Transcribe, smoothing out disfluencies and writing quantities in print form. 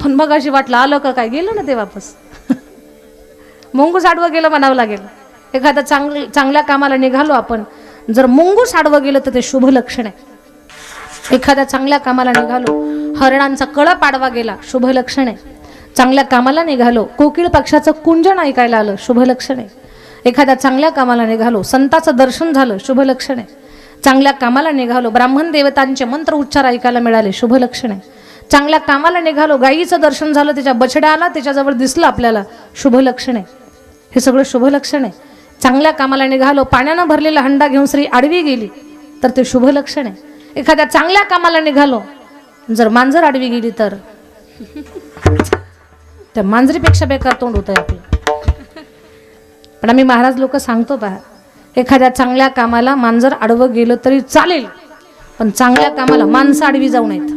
पण मग अशी वाटलं आलं का काय, गेलं ना ते वापस. मुंगूस आडवं गेलं म्हणावं लागेल. एखाद्या चांगल्या कामाला निघालो आपण, जर मुंगूस आडवं गेलं तर ते शुभ लक्षण आहे. एखाद्या चांगल्या कामाला निघालो, हरणांचा कळप आडवा गेला, शुभ लक्षण आहे. चांगल्या कामाला निघालो, कोकिळ पक्षाचं कुंजन ऐकायला आलं, शुभ लक्षण आहे. एखाद्या चांगल्या कामाला निघालो, संताचं दर्शन झालं, शुभ लक्षण आहे. चांगल्या कामाला निघालो, ब्राह्मण देवतांचे मंत्र उच्चार ऐकायला मिळाले, शुभ लक्षण आहे. चांगल्या कामाला निघालो, गायीचं दर्शन झालं, त्याच्या बछड्या आला, त्याच्याजवळ दिसलं आपल्याला, शुभ लक्षण आहे. हे सगळं शुभ लक्षण आहे. चांगल्या कामाला निघालो, पाण्यानं भरलेला हंडा घेऊन स्त्री आडवी गेली तर ते शुभ लक्षण आहे. एखाद्या चांगल्या कामाला निघालो, जर मांजर आडवी गेली तर त्या मांजरीपेक्षा बेकार तोंड होतंय आपलं. पण आम्ही महाराज लोक सांगतो पहा, एखाद्या चांगल्या कामाला मांजर आडवं गेलं तरी चालेल, पण चांगल्या कामाला माणसं आडवी जाऊ नयेत.